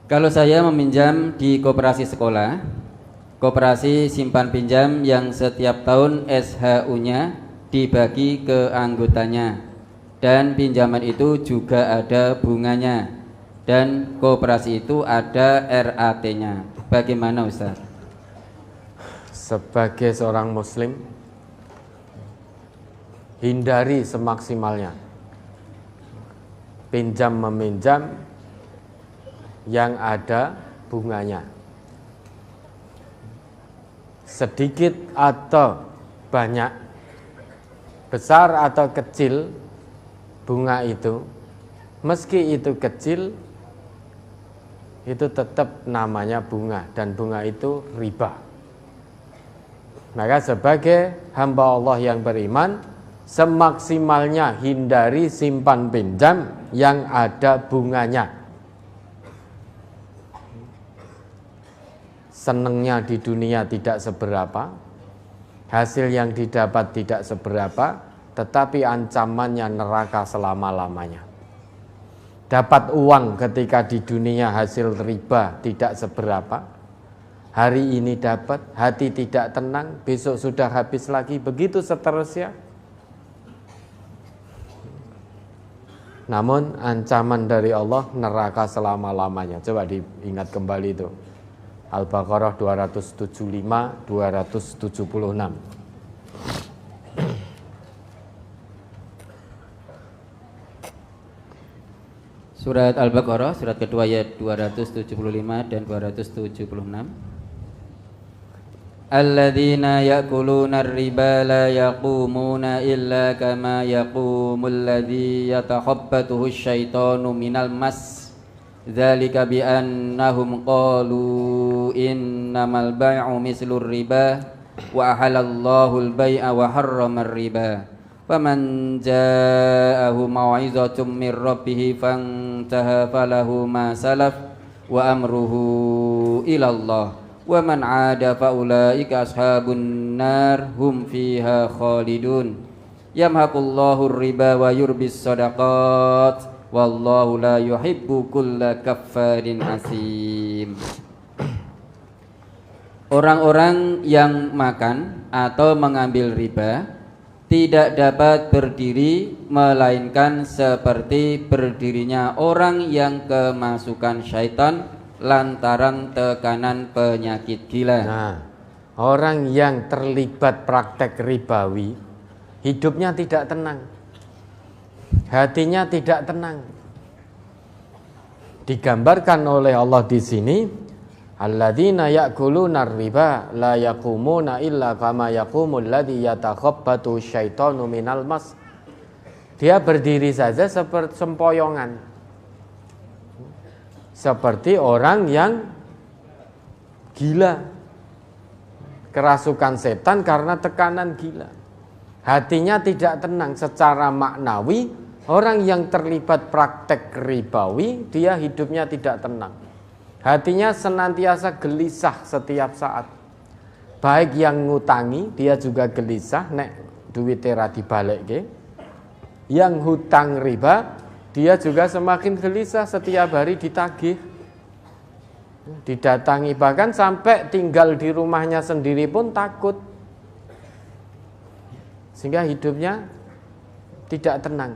Kalau saya meminjam di koperasi sekolah, koperasi simpan pinjam yang setiap tahun SHU-nya dibagi ke anggotanya, dan pinjaman itu juga ada bunganya, dan koperasi itu ada RAT-nya. Bagaimana Ustaz? Sebagai seorang muslim, hindari semaksimalnya pinjam meminjam yang ada bunganya. Sedikit atau banyak, besar atau kecil bunga itu, meski itu kecil, itu tetap namanya bunga, dan bunga itu riba. Maka sebagai hamba Allah yang beriman, semaksimalnya hindari simpan pinjam yang ada bunganya. Senengnya di dunia tidak seberapa, hasil yang didapat tidak seberapa, tetapi ancamannya neraka selama-lamanya. Dapat uang ketika di dunia hasil riba tidak seberapa, hari ini dapat, hati tidak tenang, besok sudah habis lagi, begitu seterusnya. Namun ancaman dari Allah neraka selama-lamanya. Coba diingat kembali itu, Al-Baqarah 275, 276. Surat Al-Baqarah, surat kedua ayat 275 dan 276. Alladzina ya'kuluna ar-riba la yaqumuna illa kama yaqumul ladzi yatakhabbathu asy-syaitanu minal mas. Dzalika bi annahum qalu innamal bai'u mislur riba wa ahallallahu al-bai'a wa harrama ar-riba. Faman ja'ahu mau'izatum mir rabbih fantaha falahu ma salaf wa amruhu ila Allah. Wa man 'ada fa ulaika ashabun nar hum fiha khalidun. Yamhaqullahu ar-riba wa yurbis shadaqat wallahu la yuhibbu kulla kaffarin asim. Orang-orang yang makan atau mengambil riba tidak dapat berdiri melainkan seperti berdirinya orang yang kemasukan syaitan lantaran tekanan penyakit gila. Nah, orang yang terlibat praktek ribawi, hidupnya tidak tenang, hatinya tidak tenang. Digambarkan oleh Allah di sini, alladzina ya'kuluna riba la yaqumuna illa kama yaqumul ladzi yatakhabbatu syaitanu minal mas. Dia berdiri saja seperti sempoyongan, seperti orang yang gila, kerasukan setan karena tekanan gila. Hatinya tidak tenang. Secara maknawi, orang yang terlibat praktek ribawi, dia hidupnya tidak tenang. Hatinya senantiasa gelisah setiap saat. Baik yang ngutangi, dia juga gelisah, nek duwite ra dibalekke. Yang hutang riba, dia juga semakin gelisah, setiap hari ditagih, didatangi, bahkan sampai tinggal di rumahnya sendiri pun takut. Sehingga hidupnya tidak tenang.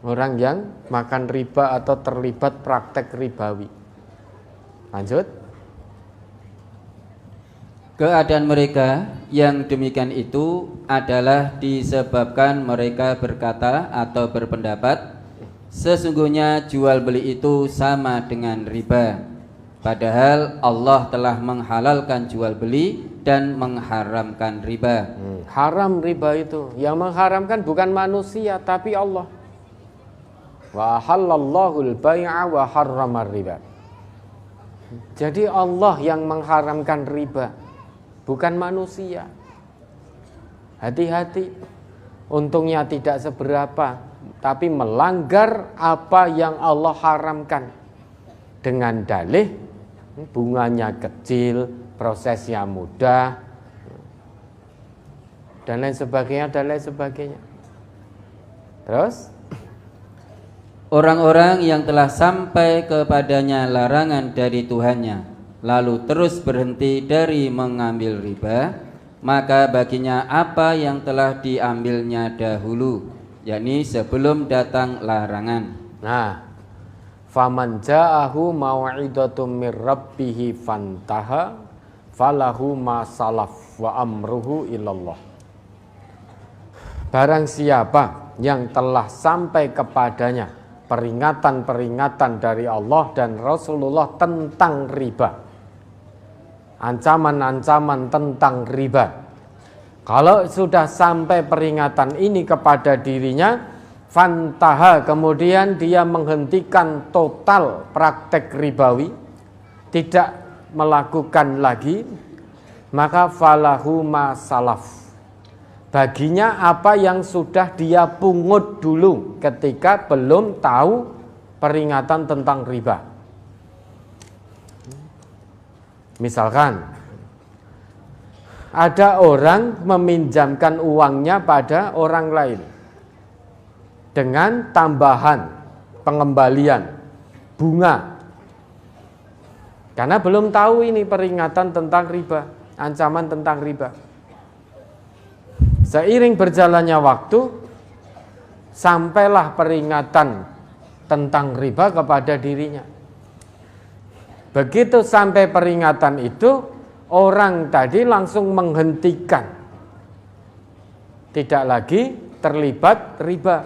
Orang yang makan riba atau terlibat praktek ribawi. Lanjut. Keadaan mereka yang demikian itu adalah disebabkan mereka berkata atau berpendapat, sesungguhnya jual beli itu sama dengan riba. Padahal Allah telah menghalalkan jual beli dan mengharamkan riba. Haram riba itu. Yang mengharamkan bukan manusia tapi Allah. Wa halallahu al-bai'a wa harrama riba. Jadi Allah yang mengharamkan riba, bukan manusia. Hati-hati. Untungnya tidak seberapa, tapi melanggar apa yang Allah haramkan. Dengan dalih bunganya kecil, prosesnya mudah, dan lain sebagainya, dan lain sebagainya. Terus Orang-orang yang telah sampai kepadanya larangan dari Tuhannya, lalu terus berhenti dari mengambil riba, maka baginya apa yang telah diambilnya dahulu, yakni sebelum datang larangan. Nah, faman ja'ahu mau'idatum mir rabbih fantaha falahu ma salaf wa amruhu ilallah. Barang siapa yang telah sampai kepadanya peringatan-peringatan dari Allah dan Rasulullah tentang riba, ancaman-ancaman tentang riba, kalau sudah sampai peringatan ini kepada dirinya, fantaha, kemudian dia menghentikan total praktek ribawi, tidak melakukan lagi, maka falahu ma salaf, baginya apa yang sudah dia pungut dulu ketika belum tahu peringatan tentang riba. Misalkan ada orang meminjamkan uangnya pada orang lain dengan tambahan pengembalian bunga, karena belum tahu ini peringatan tentang riba, ancaman tentang riba. Seiring berjalannya waktu, sampailah peringatan tentang riba kepada dirinya. Begitu sampai peringatan itu, orang tadi langsung menghentikan, tidak lagi terlibat riba.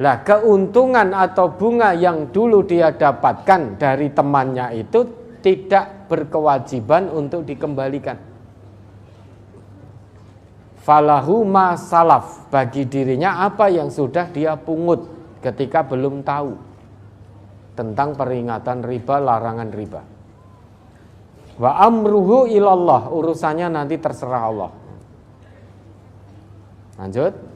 Lah, keuntungan atau bunga yang dulu dia dapatkan dari temannya itu tidak berkewajiban untuk dikembalikan. Falahu ma salaf, bagi dirinya apa yang sudah dia pungut ketika belum tahu tentang peringatan riba, larangan riba. Wa amruhu ilallah, urusannya nanti terserah Allah. Lanjut.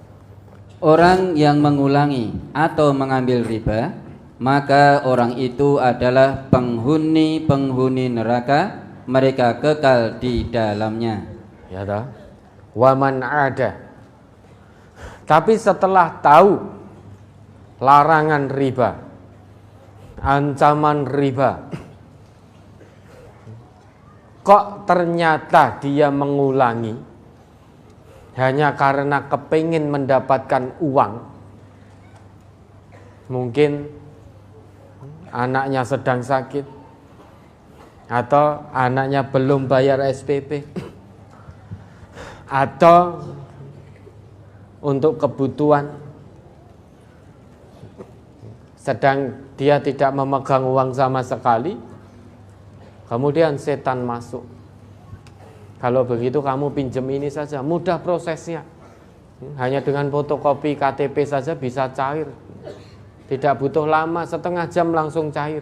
Orang yang mengulangi atau mengambil riba, maka orang itu adalah penghuni-penghuni neraka, mereka kekal di dalamnya. Ya dah. Waman ada. Tapi setelah tahu larangan riba, ancaman riba, kok ternyata dia mengulangi hanya karena kepingin mendapatkan uang. Mungkin anaknya sedang sakit, atau anaknya belum bayar SPP, atau untuk kebutuhan, sedang dia tidak memegang uang sama sekali, kemudian setan masuk. Kalau begitu kamu pinjam ini saja, mudah prosesnya, hanya dengan fotokopi KTP saja bisa cair, tidak butuh lama, setengah jam langsung cair.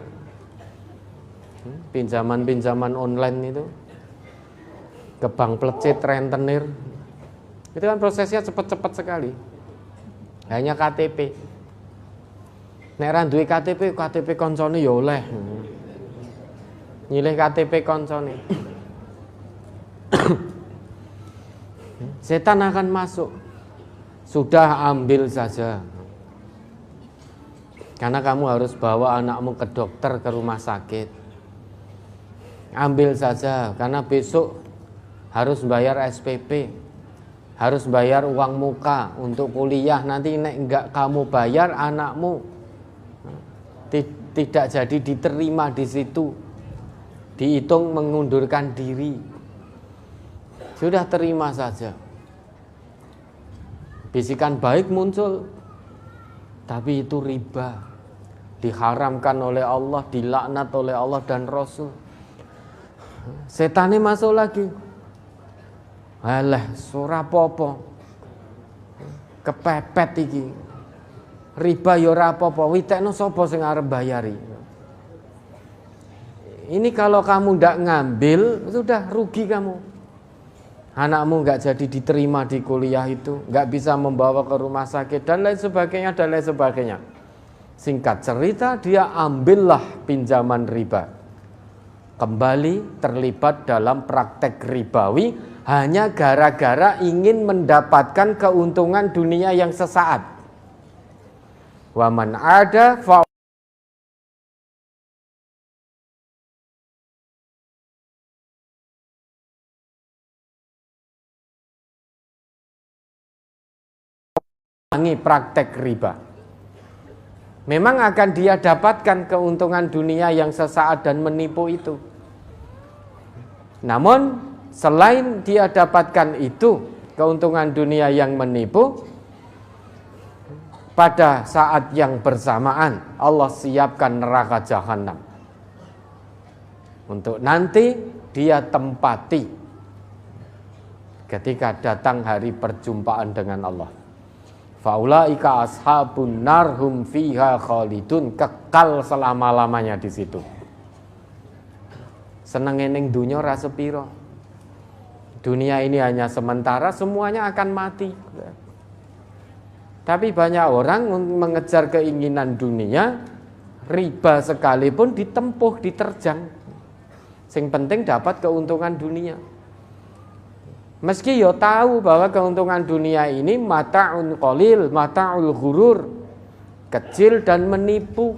Pinjaman-pinjaman online itu ke bank plecet, rentenir, itu kan prosesnya cepat-cepat sekali, hanya KTP. Nek ra duwe KTP koncone ya oleh nyilih KTP koncone. Setan akan masuk. Sudah, ambil saja, karena kamu harus bawa anakmu ke dokter, ke rumah sakit. Ambil saja, karena besok harus bayar SPP, harus bayar uang muka untuk kuliah. Nanti nek enggak kamu bayar, anakmu tidak jadi diterima di situ, dihitung mengundurkan diri. Sudah, terima saja. Bisikan baik muncul, tapi itu riba, diharamkan oleh Allah, dilaknat oleh Allah dan Rasul. Setannya masuk lagi. Alah, ora apa-apa, kepepet iki. Riba ya ora apa-apa, witekno sapa sing arep bayari. Ini kalau kamu ndak ngambil, sudah rugi kamu. Anakmu nggak jadi diterima di kuliah itu, nggak bisa membawa ke rumah sakit, dan lain sebagainya, dan lain sebagainya. Singkat cerita, dia ambillah pinjaman riba, kembali terlibat dalam praktek ribawi hanya gara-gara ingin mendapatkan keuntungan dunia yang sesaat. Wa man ada fa praktek riba. Memang akan dia dapatkan keuntungan dunia yang sesaat dan menipu itu. Namun selain dia dapatkan itu, keuntungan dunia yang menipu, pada saat yang bersamaan Allah siapkan neraka jahanam untuk nanti dia tempati ketika datang hari perjumpaan dengan Allah. Faulaika ashabun narhum fiha khalidun, kekal selama-lamanya di situ. Senenge ning dunya ra sepiro. Dunia ini hanya sementara, semuanya akan mati. Tapi banyak orang mengejar keinginan dunia, riba sekalipun ditempuh, diterjang. Sing penting dapat keuntungan dunia. Meski yo tahu bahwa keuntungan dunia ini mata'un qalil, mata'ul ghurur, kecil dan menipu.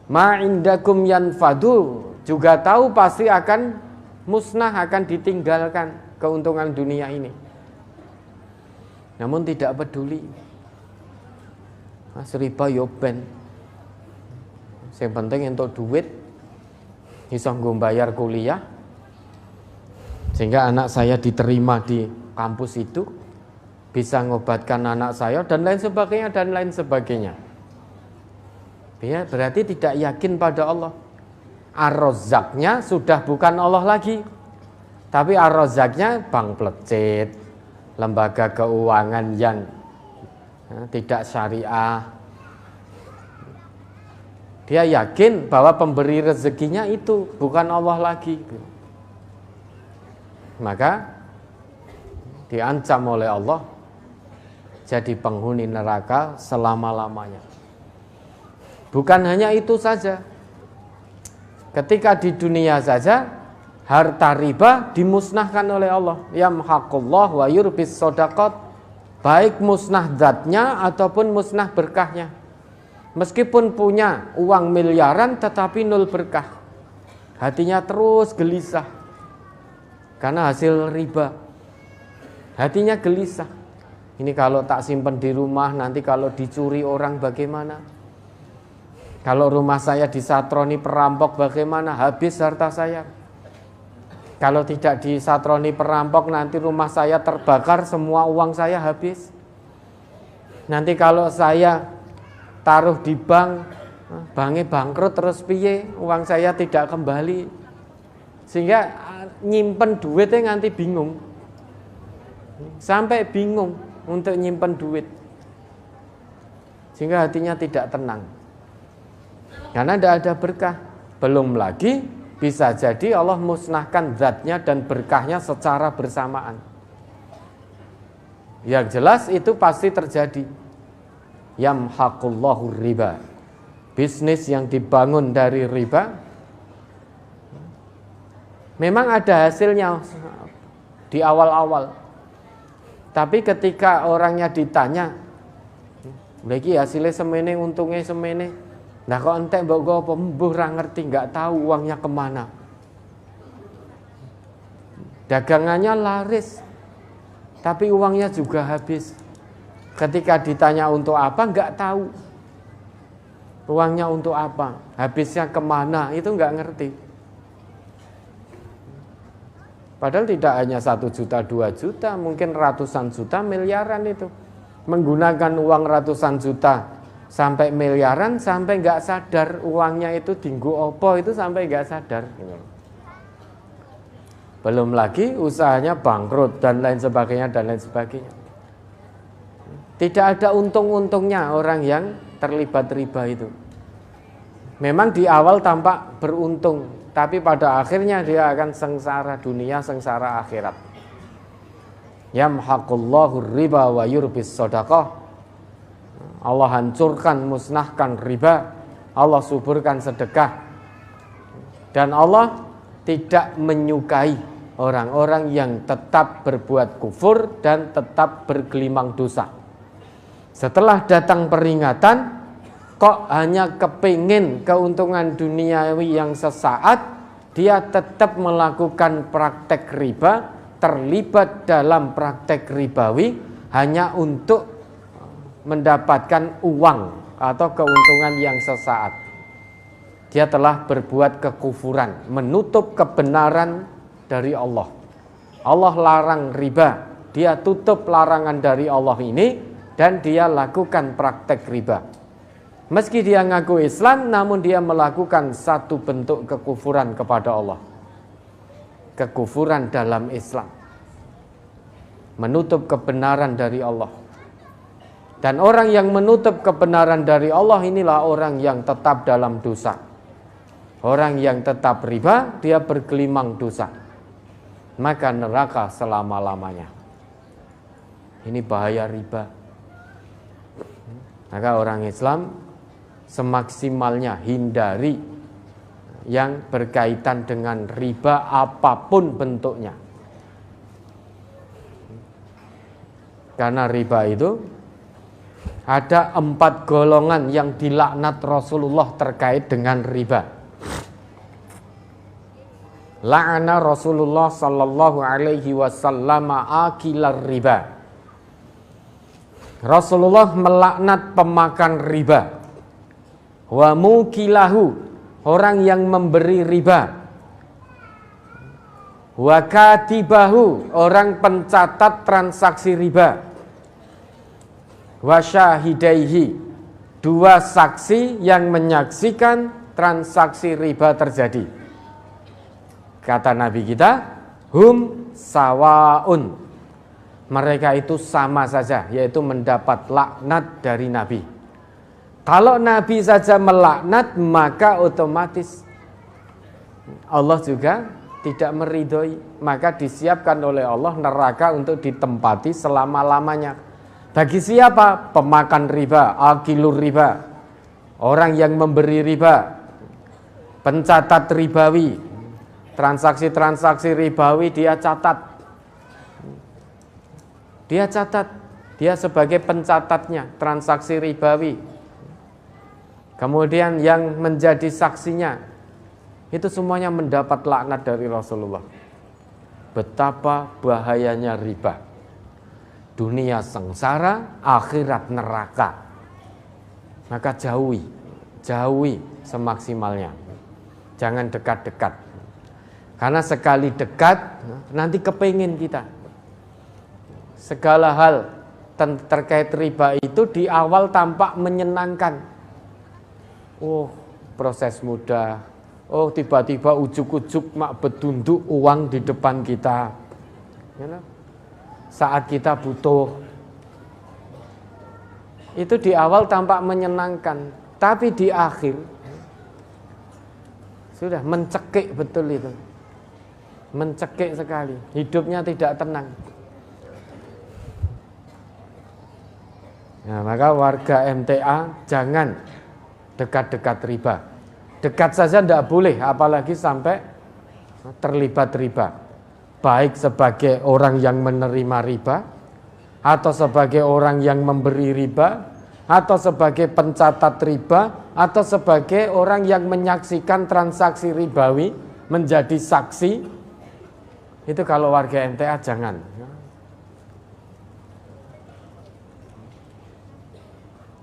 Ma indakum yanfadu, juga tahu pasti akan musnah, akan ditinggalkan keuntungan dunia ini. Namun tidak peduli. Mas riba yo ben. Yang penting untuk duit, iso nggo bayar kuliah. Sehingga anak saya diterima di kampus itu, bisa ngobatkan anak saya dan lain sebagainya dan lain sebagainya. Ya, berarti tidak yakin pada Allah. Ar-Razzaqnya sudah bukan Allah lagi, tapi Ar-Razzaqnya bank plecit, lembaga keuangan yang tidak syariah. Dia yakin bahwa pemberi rezekinya itu bukan Allah lagi. Maka diancam oleh Allah jadi penghuni neraka selama-lamanya. Bukan hanya itu saja. Ketika di dunia saja harta riba dimusnahkan oleh Allah. Yamhaqullah wa yurbis shadaqat, baik musnah zatnya ataupun musnah berkahnya. Meskipun punya uang miliaran tetapi nol berkah. Hatinya terus gelisah karena hasil riba. Hatinya gelisah. Ini kalau tak simpan di rumah, nanti kalau dicuri orang bagaimana? Kalau rumah saya disatroni perampok bagaimana? Habis harta saya. Kalau tidak disatroni perampok, nanti rumah saya terbakar, semua uang saya habis. Nanti kalau saya taruh di bank, banknya bangkrut terus piye? Uang saya tidak kembali. Sehingga nyimpen duitnya nganti bingung. Sampai bingung untuk nyimpen duit. Sehingga hatinya tidak tenang. Karena tidak ada berkah. Belum lagi bisa jadi Allah musnahkan zatnya dan berkahnya secara bersamaan. Yang jelas itu pasti terjadi. Yamhaqullahu riba. Bisnis yang dibangun dari riba memang ada hasilnya di awal-awal. Tapi ketika orangnya ditanya, lagi hasilnya semene, untungnya semene, nah kok entek mbok go apa mbuh ra ngerti, enggak tahu uangnya kemana. Dagangannya laris, tapi uangnya juga habis. Ketika ditanya untuk apa, enggak tahu. Uangnya untuk apa, habisnya kemana, itu enggak ngerti. Padahal tidak hanya 1 juta, 2 juta, mungkin ratusan juta, miliaran itu. Menggunakan uang ratusan juta sampai miliaran, sampai nggak sadar uangnya itu dinggo opo, itu sampai nggak sadar. Belum lagi usahanya bangkrut dan lain sebagainya dan lain sebagainya. Tidak ada untung-untungnya orang yang terlibat riba itu. Memang di awal tampak beruntung, tapi pada akhirnya dia akan sengsara dunia, sengsara akhirat. Yamhaqullahu riba wa yurbis shadaqah. Allah hancurkan, musnahkan riba, Allah suburkan sedekah. Dan Allah tidak menyukai orang-orang yang tetap berbuat kufur dan tetap bergelimang dosa. Setelah datang peringatan, kok hanya kepingin keuntungan duniawi yang sesaat, dia tetap melakukan praktek riba, terlibat dalam praktek ribawi hanya untuk mendapatkan uang atau keuntungan yang sesaat. Dia telah berbuat kekufuran, menutup kebenaran dari Allah. Allah larang riba, dia tutup larangan dari Allah ini, dan dia lakukan praktek riba. Meski dia ngaku Islam, namun dia melakukan satu bentuk kekufuran kepada Allah. Kekufuran dalam Islam, menutup kebenaran dari Allah. Dan orang yang menutup kebenaran dari Allah inilah orang yang tetap dalam dosa. Orang yang tetap riba, dia bergelimang dosa, maka neraka selama-lamanya. Ini bahaya riba. Maka orang Islam semaksimalnya hindari yang berkaitan dengan riba apapun bentuknya. Karena riba itu ada 4 golongan yang dilaknat Rasulullah terkait dengan riba. La'ana Rasulullah sallallahu alaihi wasallam akilar riba. Rasulullah melaknat pemakan riba. Wa mukilahu, orang yang memberi riba. Wa katibahu, orang pencatat transaksi riba. Wa syahidaihi, 2 saksi yang menyaksikan transaksi riba terjadi. Kata Nabi kita, hum sawaun, mereka itu sama saja, yaitu mendapat laknat dari Nabi. Kalau Nabi saja melaknat, maka otomatis Allah juga tidak meridhoi, maka disiapkan oleh Allah neraka untuk ditempati selama-lamanya. Bagi siapa? Pemakan riba, akilur riba, orang yang memberi riba, pencatat ribawi. Transaksi-transaksi ribawi dia catat. Dia catat, dia sebagai pencatatnya transaksi ribawi. Kemudian yang menjadi saksinya, itu semuanya mendapat laknat dari Rasulullah. Betapa bahayanya riba. Dunia sengsara, akhirat neraka. Maka jauhi semaksimalnya. Jangan dekat-dekat. Karena sekali dekat, nanti kepingin kita. Segala hal terkait riba itu di awal tampak menyenangkan. Oh, proses mudah. Oh, tiba-tiba ujuk-ujuk mak betunduk uang di depan kita. Saat kita butuh. Itu di awal tampak menyenangkan. Tapi di akhir, sudah mencekik betul itu. Mencekik sekali, hidupnya tidak tenang. Nah, maka warga MTA jangan dekat-dekat riba. Dekat saja tidak boleh, apalagi sampai terlibat riba. Baik sebagai orang yang menerima riba, atau sebagai orang yang memberi riba, atau sebagai pencatat riba, atau sebagai orang yang menyaksikan transaksi ribawi menjadi saksi. Itu kalau warga MTA jangan.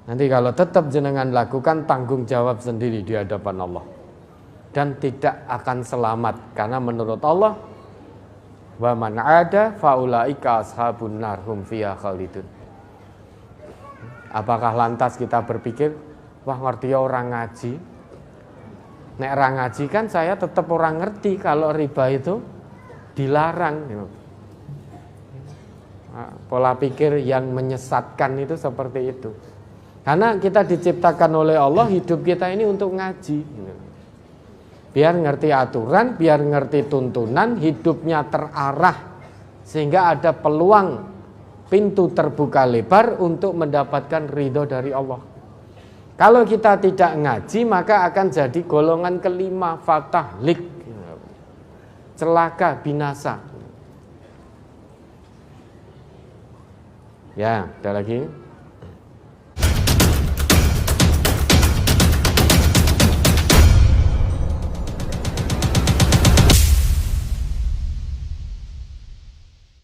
Nanti kalau tetap jenengan lakukan, tanggung jawab sendiri di hadapan Allah. Dan tidak akan selamat. Karena menurut Allah, wa man ada faulaika ashabun nar hum fiha khalidun. Apakah lantas kita berpikir, wah ngerti orang ngaji. Nek orang ngaji kan saya tetap orang ngerti kalau riba itu dilarang. Pola pikir yang menyesatkan itu seperti itu. Karena kita diciptakan oleh Allah, hidup kita ini untuk ngaji. Biar ngerti aturan, biar ngerti tuntunan, hidupnya terarah. Sehingga ada peluang, pintu terbuka lebar untuk mendapatkan ridho dari Allah. Kalau kita tidak ngaji, maka akan jadi golongan kelima, fatahlik. Celaka, binasa. Ya, ada lagi.